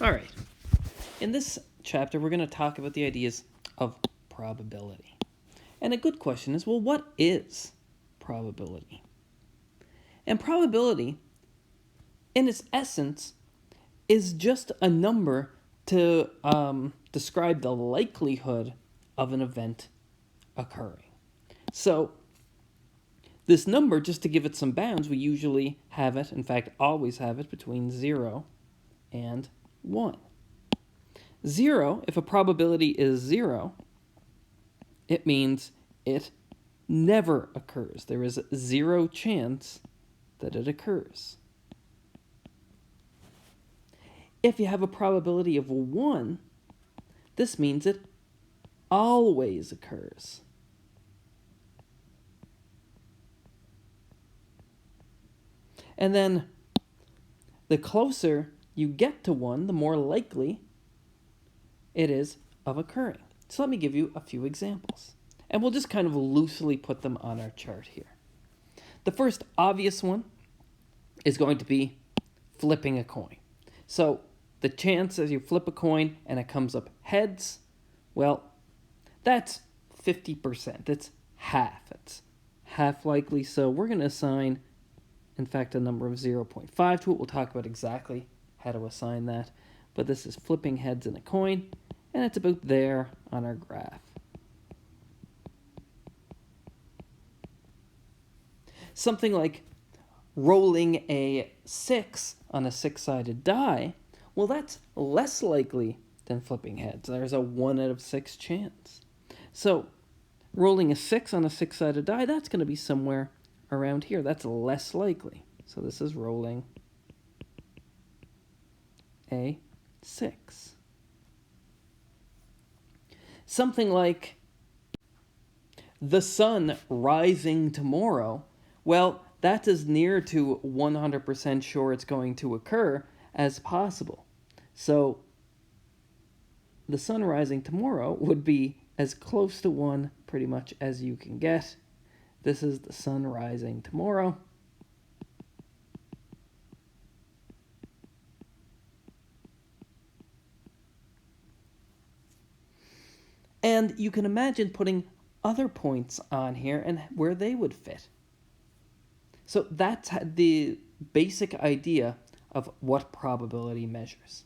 All right. In this chapter, we're going to talk about the ideas of probability. And a good question is, well, what is probability? And probability, in its essence, is just a number to describe the likelihood of an event occurring. So this number, just to give it some bounds, we usually have it, in fact, always have it, between 0 and 1. 0, if a probability is 0, it means it never occurs. There is 0 chance that it occurs. If you have a probability of 1, this means it always occurs. And then the closer you get to 1, the more likely it is of occurring. So let me give you a few examples. And we'll just kind of loosely put them on our chart here. The first obvious one is going to be flipping a coin. So the chance as you flip a coin and it comes up heads, well, that's 50%. It's half. It's half likely. So we're going to assign, in fact, a number of 0.5 to it. We'll talk about exactly how to assign that. But this is flipping heads in a coin, and it's about there on our graph. Something like rolling a 6 on a 6-sided die, well, that's less likely than flipping heads. There's a 1 out of 6 chance. So rolling a 6 on a 6-sided die, that's going to be somewhere around here. That's less likely. So this is rolling a 6. Something like the sun rising tomorrow, well, that's as near to 100% sure it's going to occur as possible. So the sun rising tomorrow would be as close to 1 pretty much as you can get. This is the sun rising tomorrow. And you can imagine putting other points on here and where they would fit. So that's the basic idea of what probability measures.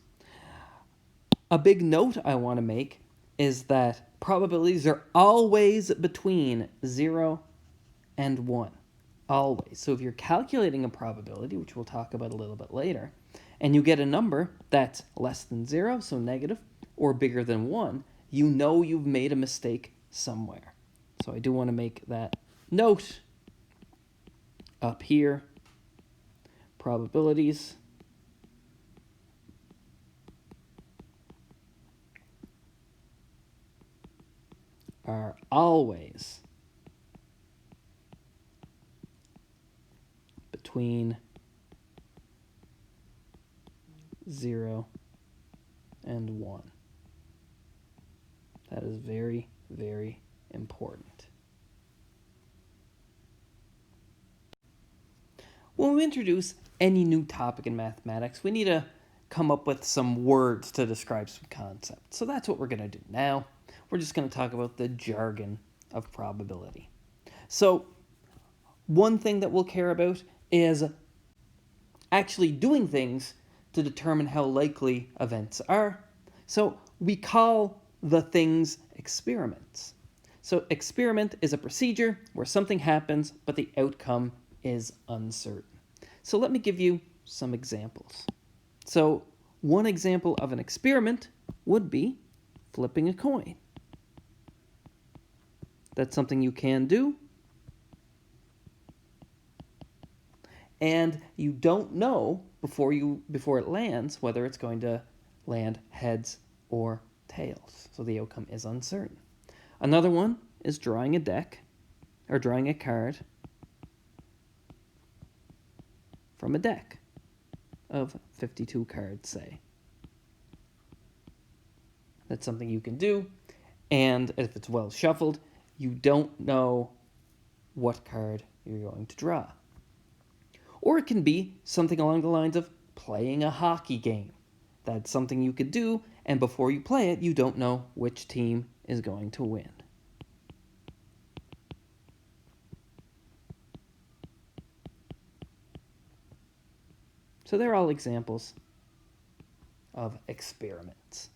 A big note I want to make is that probabilities are always between 0 and 1. Always. So if you're calculating a probability, which we'll talk about a little bit later, and you get a number that's less than 0, so negative, or bigger than 1, you know you've made a mistake somewhere. So I do want to make that note up here. Probabilities are always between 0 and 1. That is very, very important. When we introduce any new topic in mathematics, we need to come up with some words to describe some concepts. So that's what we're going to do now. We're just going to talk about the jargon of probability. So one thing that we'll care about is actually doing things to determine how likely events are. So we call the things experiments. So experiment is a procedure where something happens, but the outcome is uncertain. So let me give you some examples. So one example of an experiment would be flipping a coin. That's something you can do. And you don't know before it lands whether it's going to land heads or tails. So the outcome is uncertain. Another one is drawing a deck, or drawing a card from a deck of 52 cards, say. That's something you can do, and if it's well shuffled, you don't know what card you're going to draw. Or it can be something along the lines of playing a hockey game. That's something you could do, and before you play it, you don't know which team is going to win. So they're all examples of experiments.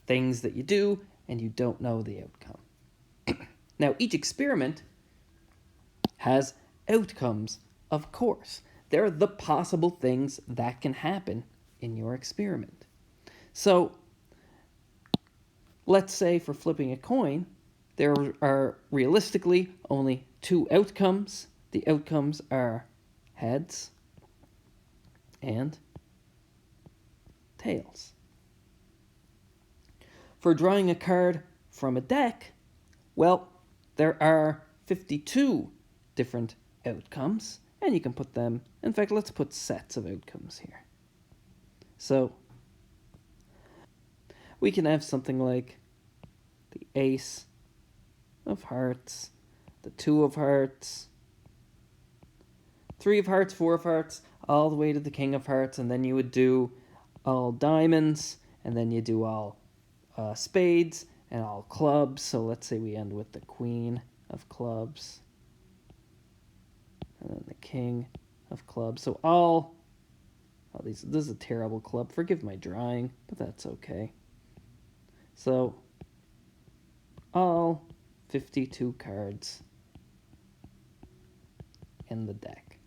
Things that you do and you don't know the outcome. Now, each experiment has outcomes, of course. They're the possible things that can happen in your experiment. So, let's say for flipping a coin, there are realistically only two outcomes. The outcomes are heads and tails. For drawing a card from a deck, well, there are 52 different outcomes, and you can put them, in fact, let's put sets of outcomes here. So, we can have something like the ace of hearts, the 2 of hearts, 3 of hearts, 4 of hearts, all the way to the king of hearts, and then you would do all diamonds, and then you do all spades and all clubs. So let's say we end with the queen of clubs and then the king of clubs. So all these, this is a terrible club. Forgive my drawing, but that's okay. So all 52 cards in the deck.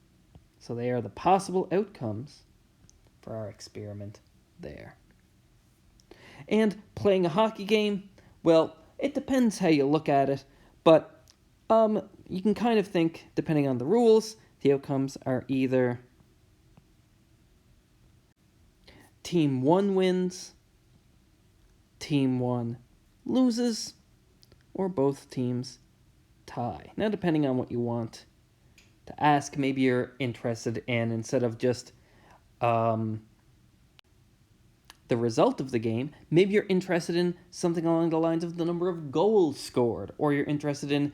So they are the possible outcomes for our experiment there. And playing a hockey game, well, it depends how you look at it, but you can kind of think, depending on the rules, the outcomes are either team 1 wins, team 1 loses, or both teams tie. Now, depending on what you want to ask, maybe you're interested in, instead of just the result of the game, maybe you're interested in something along the lines of the number of goals scored, or you're interested in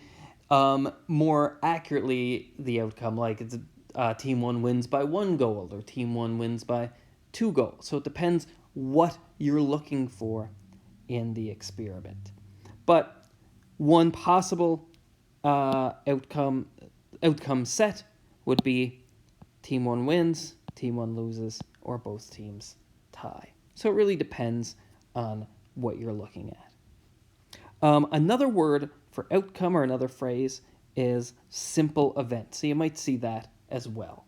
more accurately the outcome, like it's team 1 wins by 1 goal, or team 1 wins by 2 goals. So it depends what you're looking for in the experiment. But one possible outcome set would be team 1 wins, team 1 loses, or both teams tie. So it really depends on what you're looking at. Another word for outcome, or another phrase, is simple event. So you might see that as well.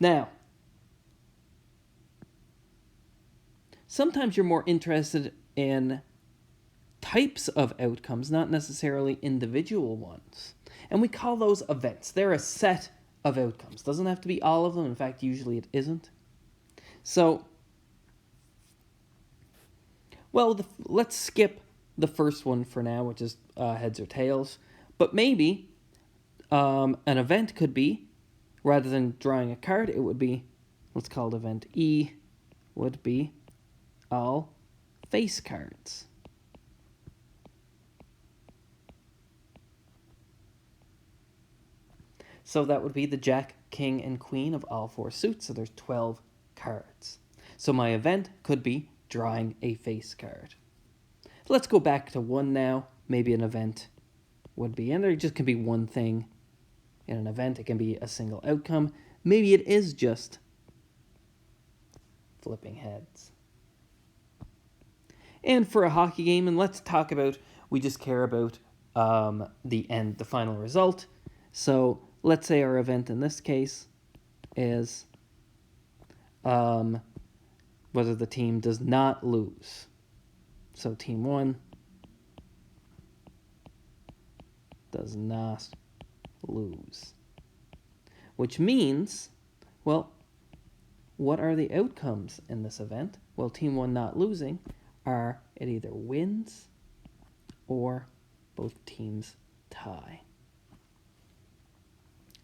Now, sometimes you're more interested in types of outcomes, not necessarily individual ones. And we call those events. They're a set of outcomes. Doesn't have to be all of them. In fact, usually it isn't. So, well, let's skip the first one for now, which is heads or tails. But maybe an event could be, rather than drawing a card, it would be, let's call it event E, would be all face cards. So that would be the jack, king, and queen of all 4 suits. So there's 12 cards. So my event could be drawing a face card. Let's go back to 1 now. Maybe an event would be, and there just can be one thing in an event. It can be a single outcome. Maybe it is just flipping heads. And for a hockey game, and let's talk about, we just care about the end, the final result. So let's say our event in this case is whether the team does not lose. So team 1 does not lose. Which means, well, what are the outcomes in this event? Well, team 1 not losing are it either wins or both teams tie.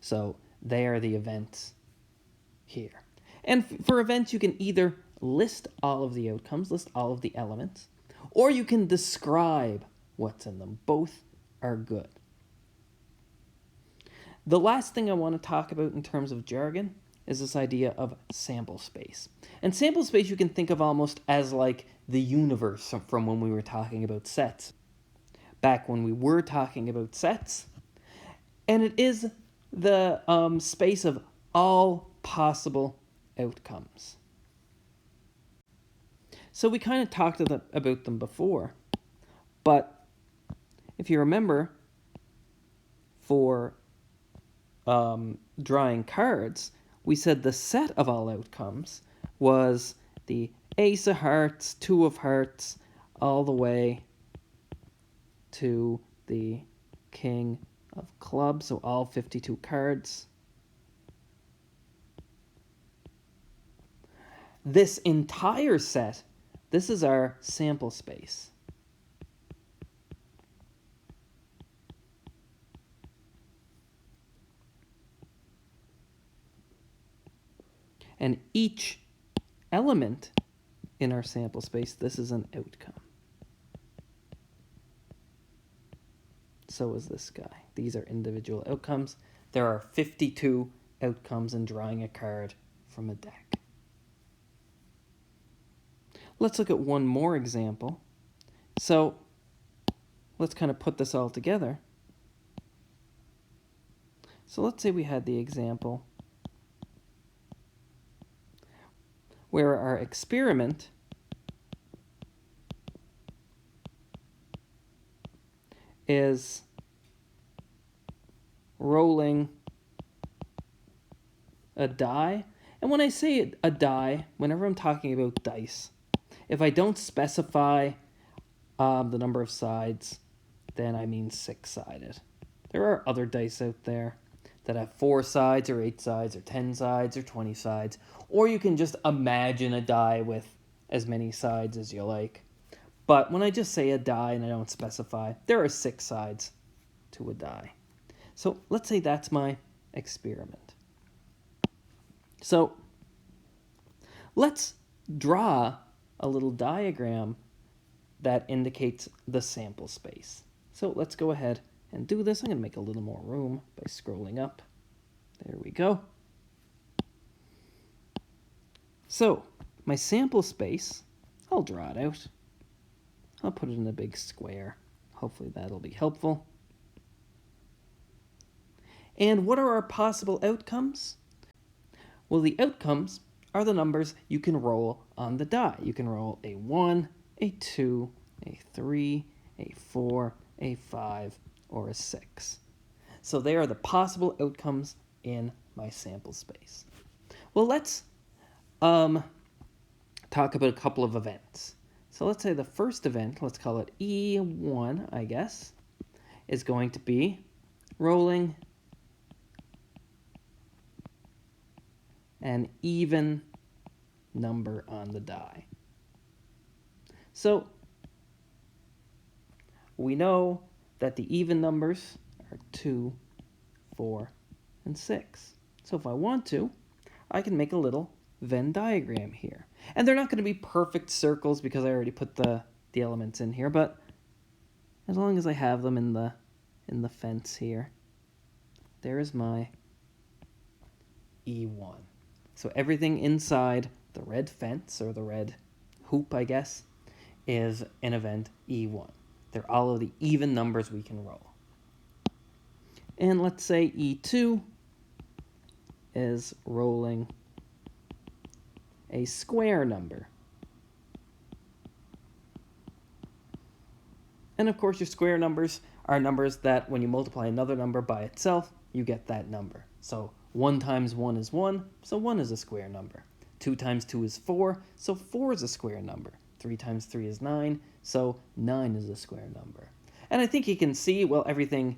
So they are the events here. And for events, you can either list all of the outcomes, list all of the elements, or you can describe what's in them. Both are good. The last thing I want to talk about in terms of jargon is this idea of sample space. And sample space you can think of almost as like the universe from when we were talking about sets. Back when we were talking about sets. And it is the space of all possible outcomes. So we kind of talked about them before. But if you remember, for drawing cards, we said the set of all outcomes was the ace of hearts, two of hearts, all the way to the king of clubs, so all 52 cards. This entire set, this is our sample space. And each element in our sample space, this is an outcome. So is this guy. These are individual outcomes. There are 52 outcomes in drawing a card from a deck. Let's look at one more example. So let's kind of put this all together. So let's say we had the example where our experiment is rolling a die. And when I say a die, whenever I'm talking about dice, if I don't specify the number of sides, then I mean 6-sided. There are other dice out there that have 4 sides or 8 sides or 10 sides or 20 sides. Or you can just imagine a die with as many sides as you like. But when I just say a die and I don't specify, there are 6 sides to a die. So let's say that's my experiment. So let's draw a little diagram that indicates the sample space. So let's go ahead and do this. I'm going to make a little more room by scrolling up. There we go. So my sample space, I'll draw it out. I'll put it in a big square. Hopefully that'll be helpful. And what are our possible outcomes? Well, the outcomes are the numbers you can roll on the die. You can roll a 1, a 2, a 3, a 4, a 5, or a 6. So they are the possible outcomes in my sample space. Well, let's talk about a couple of events. So let's say the first event, let's call it E1, I guess, is going to be rolling an even number on the die. So we know that the even numbers are 2, 4, and 6. So if I want to, I can make a little Venn diagram here. And they're not going to be perfect circles because I already put the elements in here, but as long as I have them in the fence here, there is my E1. So everything inside the red fence, or the red hoop, I guess, is an event E1. They're all of the even numbers we can roll. And let's say E2 is rolling a square number. And of course, your square numbers are numbers that when you multiply another number by itself, you get that number. So 1 times 1 is 1, so 1 is a square number. 2 times 2 is 4, so 4 is a square number. 3 times 3 is 9, so 9 is a square number. And I think you can see, well, everything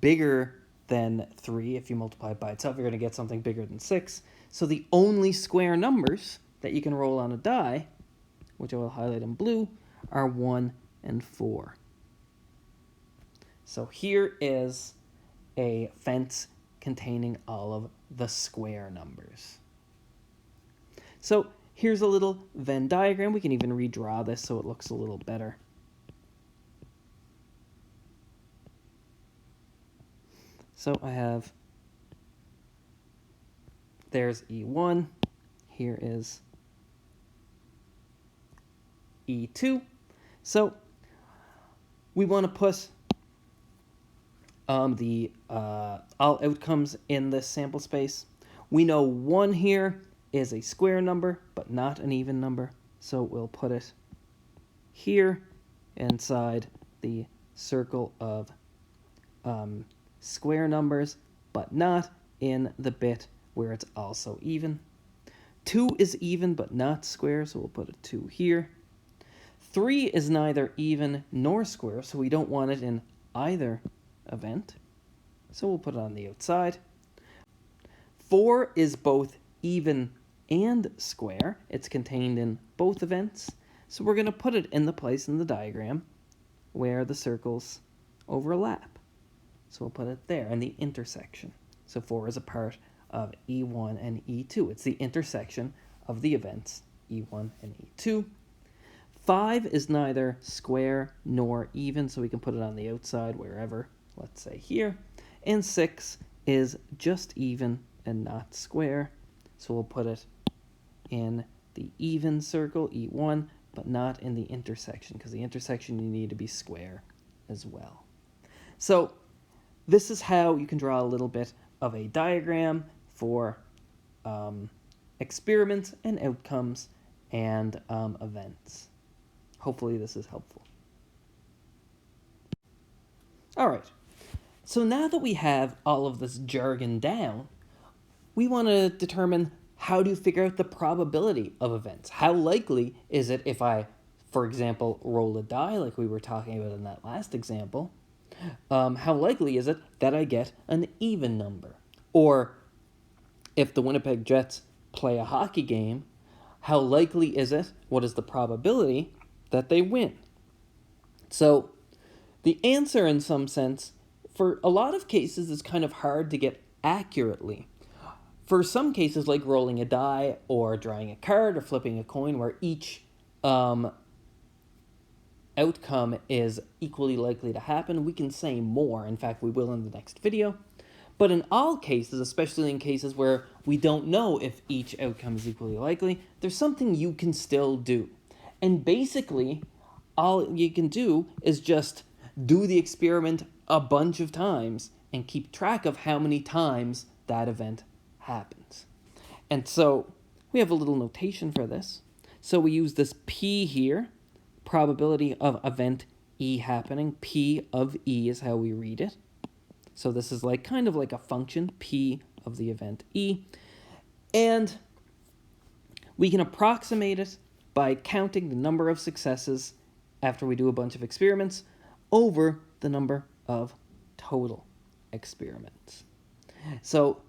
bigger than 3, if you multiply it by itself, you're going to get something bigger than 6. So the only square numbers that you can roll on a die, which I will highlight in blue, are 1 and 4. So here is a fence containing all of the square numbers. So here's a little Venn diagram. We can even redraw this so it looks a little better. So I have there's E1. Here is E2. So we want to put all outcomes in this sample space. We know 1 here is a square number, but not an even number. So we'll put it here inside the circle of square numbers, but not in the bit where it's also even. 2 is even, but not square, so we'll put a 2 here. 3 is neither even nor square, so we don't want it in either event. So we'll put it on the outside. 4 is both even and square. It's contained in both events. So we're going to put it in the place in the diagram where the circles overlap. So we'll put it there in the intersection. So 4 is a part of E1 and E2. It's the intersection of the events E1 and E2. 5 is neither square nor even, so we can put it on the outside wherever, let's say here. And 6 is just even and not square, so we'll put it in the even circle, E1, but not in the intersection, because the intersection you need to be square as well. So this is how you can draw a little bit of a diagram for experiments and outcomes and events. Hopefully this is helpful. All right, so now that we have all of this jargon down, we want to determine how to figure out the probability of events. How likely is it if I, for example, roll a die like we were talking about in that last example, how likely is it that I get an even number? Or if the Winnipeg Jets play a hockey game, how likely is it, what is the probability that they win? So the answer in some sense, for a lot of cases, is kind of hard to get accurately. For some cases, like rolling a die or drawing a card or flipping a coin, where each outcome is equally likely to happen, we can say more. In fact, we will in the next video. But in all cases, especially in cases where we don't know if each outcome is equally likely, there's something you can still do. And basically, all you can do is just do the experiment a bunch of times and keep track of how many times that event happens. And so we have a little notation for this. So we use this P here, probability of event E happening. P of E is how we read it. So this is like kind of like a function, P of the event E. And we can approximate it by counting the number of successes after we do a bunch of experiments over the number of total experiments. So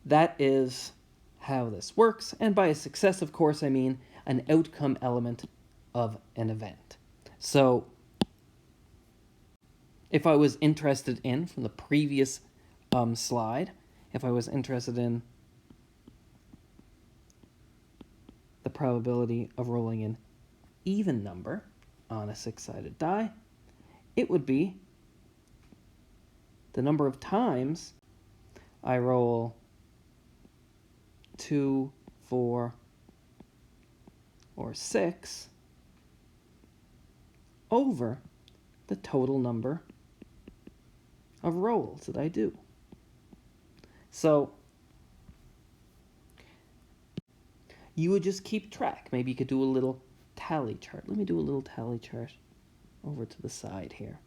that is how this works. And by a success, of course, I mean an outcome element of an event. So if I was interested in, from the previous slide, if I was interested in the probability of rolling an even number on a 6-sided die, it would be the number of times I roll 2, 4, or 6 over the total number of rolls that I do. So you would just keep track. Maybe you could do a little tally chart. Let me do a little tally chart over to the side here.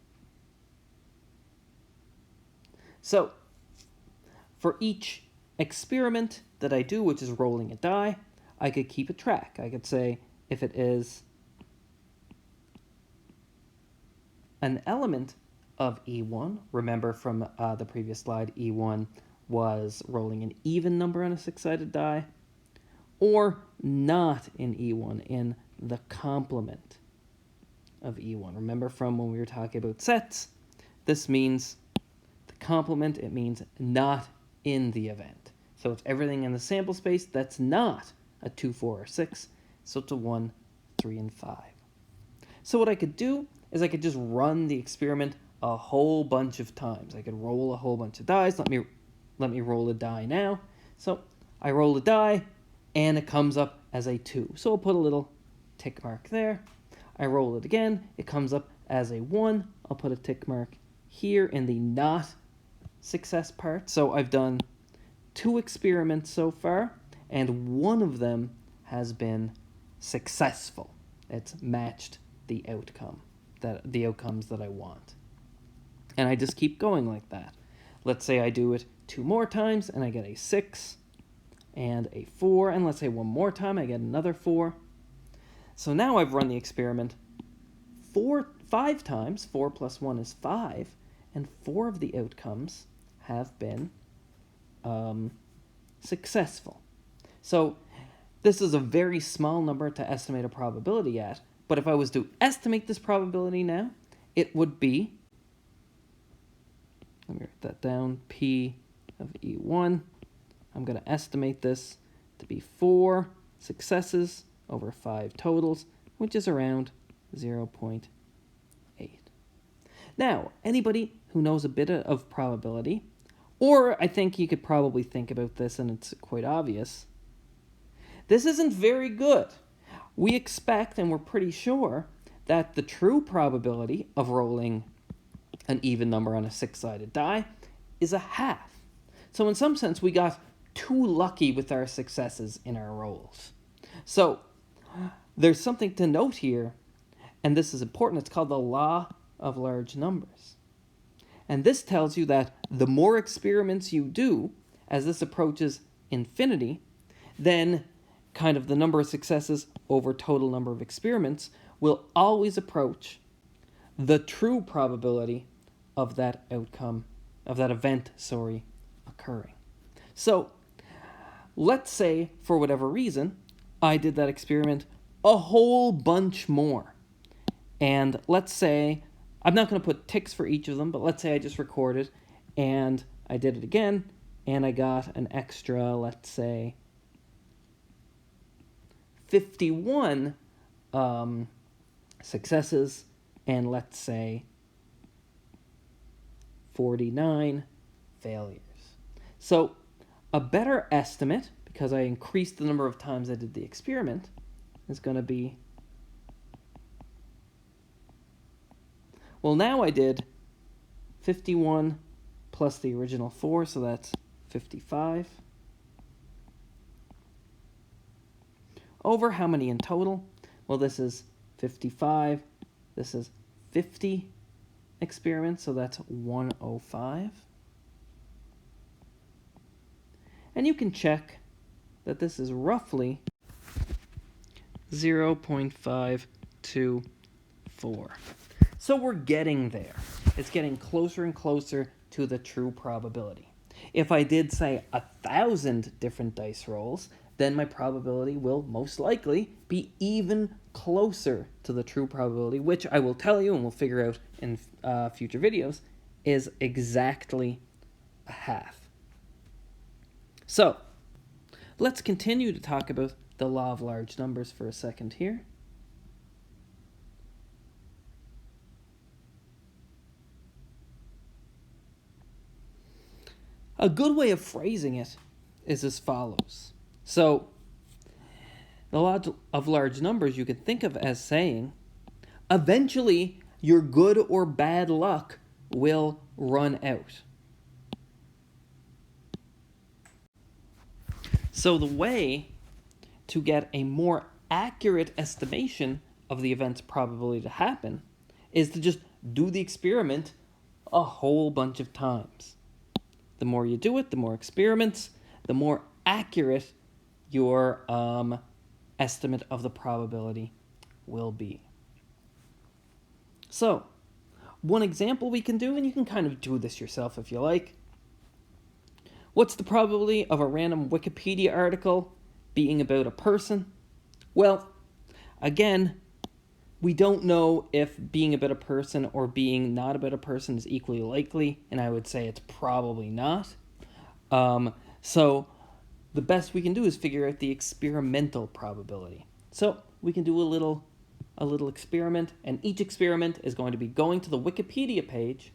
So for each experiment that I do, which is rolling a die, I could keep a track. I could say if it is an element of E1, remember from the previous slide, E1 was rolling an even number on a 6-sided die, or not in E1, in the complement of E1. Remember from when we were talking about sets, this means the complement, it means not in the event. So it's everything in the sample space that's not a 2, 4, or 6, so it's a 1, 3, and 5. So what I could do is I could just run the experiment a whole bunch of times. I could roll a whole bunch of dice. Let me roll a die now. So I roll a die, and it comes up as a 2. So I'll put a little tick mark there. I roll it again, it comes up as a 1. I'll put a tick mark here in the not success part. So I've done 2 experiments so far, and one of them has been successful. It's matched the outcomes that I want. And I just keep going like that. Let's say I do it 2 more times and I get a 6 and a 4, and let's say one more time I get another 4. So now I've run the experiment 5 times. 4 plus 1 is 5, and 4 of the outcomes have been successful. So this is a very small number to estimate a probability at, but if I was to estimate this probability now, it would be, let me write that down, P of E1. I'm going to estimate this to be 4 successes over 5 totals, which is around 0.8. Now, anybody who knows a bit of probability, or I think you could probably think about this and it's quite obvious, this isn't very good. We expect, and we're pretty sure, that the true probability of rolling an even number on a 6-sided die is a half. So in some sense, we got too lucky with our successes in our rolls. So there's something to note here, and this is important. It's called the law of large numbers. And this tells you that the more experiments you do, as this approaches infinity, then kind of the number of successes over total number of experiments will always approach the true probability of that outcome, of that event, occurring. So let's say, for whatever reason, I did that experiment a whole bunch more. And let's say, I'm not going to put ticks for each of them, but let's say I just recorded and I did it again and I got an extra, let's say, 51 successes, and let's say 49 failures. So a better estimate, because I increased the number of times I did the experiment, is going to be, well, now I did 51 plus the original 4, so that's 55. Over how many in total? Well, this is 55. This is 50 experiments, so that's 105. And you can check that this is roughly 0.524. So we're getting there. It's getting closer and closer to the true probability. If I did, say, 1,000 different dice rolls, then my probability will most likely be even closer to the true probability, which I will tell you and we'll figure out in future videos, is exactly a half. So let's continue to talk about the law of large numbers for a second here. A good way of phrasing it is as follows. So, the law of large numbers you could think of as saying, eventually your good or bad luck will run out. So the way to get a more accurate estimation of the event's probability to happen is to just do the experiment a whole bunch of times. The more you do it, the more experiments, the more accurate your estimate of the probability will be. So, one example we can do, and you can kind of do this yourself if you like. What's the probability of a random Wikipedia article being about a person? Well, again, we don't know if being about a person or being not about a person is equally likely, and I would say it's probably not. So the best we can do is figure out the experimental probability. So we can do a little experiment, and each experiment is going to be going to the Wikipedia page,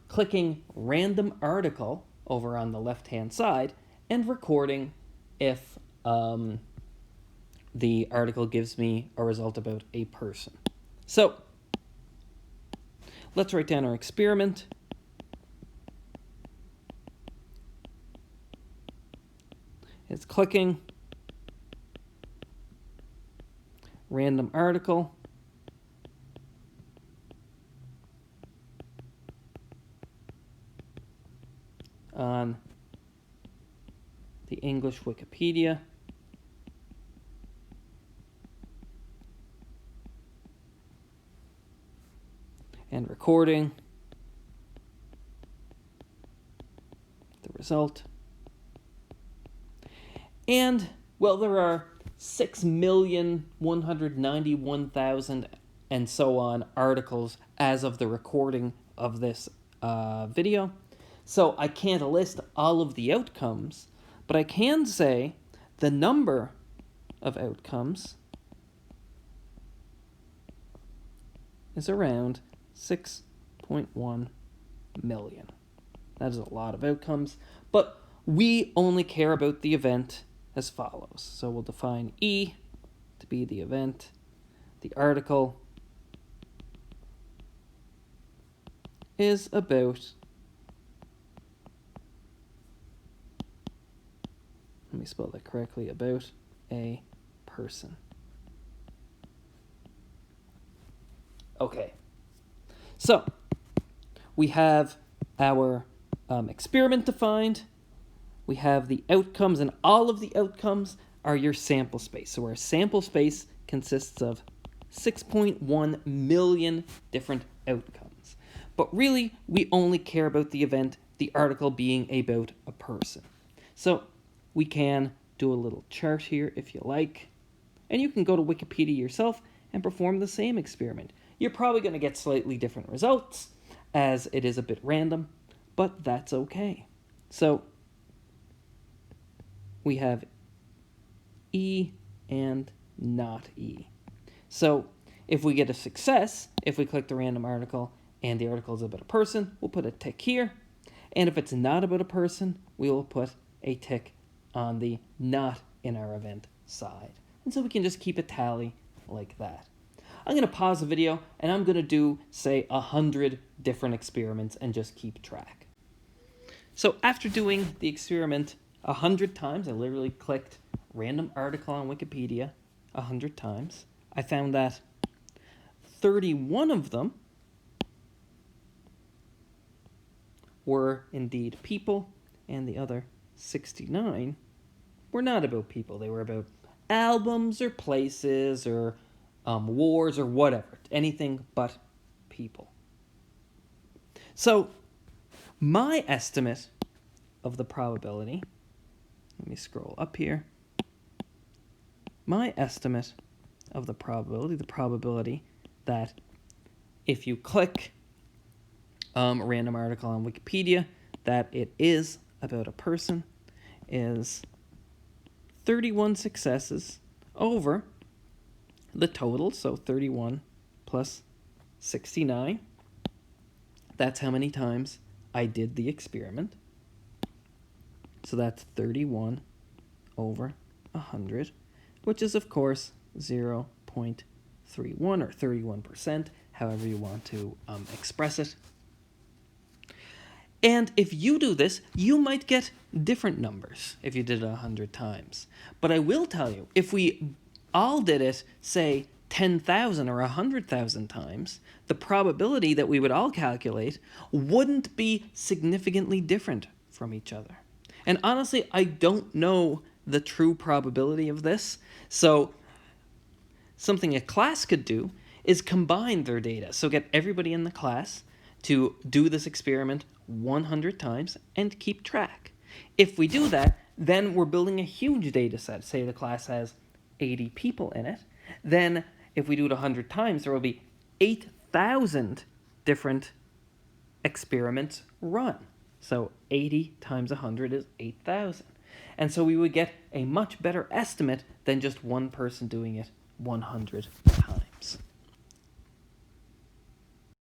clicking random article over on the left-hand side, and recording if the article gives me a result about a person. So let's write down our experiment. It's clicking random article. On the English Wikipedia. And recording the result. And, well, there are 6,191,000 and so on articles as of the recording of this video. So I can't list all of the outcomes, but I can say the number of outcomes is around 6.1 million. That is a lot of outcomes, but we only care about the event as follows. So we'll define E to be the event, the article is about, let me spell that correctly, about a person. Okay, so we have our experiment defined. We have the outcomes, and all of the outcomes are your sample space. So our sample space consists of 6.1 million different outcomes. But really, we only care about the event, the article being about a person. So we can do a little chart here if you like, and you can go to Wikipedia yourself and perform the same experiment. You're probably going to get slightly different results, as it is a bit random, but that's okay. So we have E and not E. So if we get a success, if we click the random article and the article is about a person, we'll put a tick here. And if it's not about a person, we will put a tick on the not in our event side. And so we can just keep a tally like that. I'm going to pause the video and I'm going to do, say, 100 different experiments and just keep track. So after doing the experiment 100 times, I literally clicked random article on Wikipedia 100 times. I found that 31 of them were indeed people, and the other 69 were not about people. They were about albums or places or wars or whatever. Anything but people. So my estimate of the probability, let me scroll up here. My estimate of the probability that if you click a random article on Wikipedia, that it is about a person, is 31 successes over the total, so 31 plus 69. That's how many times I did the experiment. So that's 31 over 100, which is, of course, 0.31 or 31%, however you want to express it. And if you do this, you might get different numbers if you did it 100 times. But I will tell you, if we all did it, say, 10,000 or 100,000 times, the probability that we would all calculate wouldn't be significantly different from each other. And honestly, I don't know the true probability of this. So something a class could do is combine their data. So get everybody in the class to do this experiment 100 times and keep track. If we do that, then we're building a huge data set. Say the class has 80 people in it. Then if we do it 100 times, there will be 8,000 different experiments run. So 80 times 100 is 8,000. And so we would get a much better estimate than just one person doing it 100 times.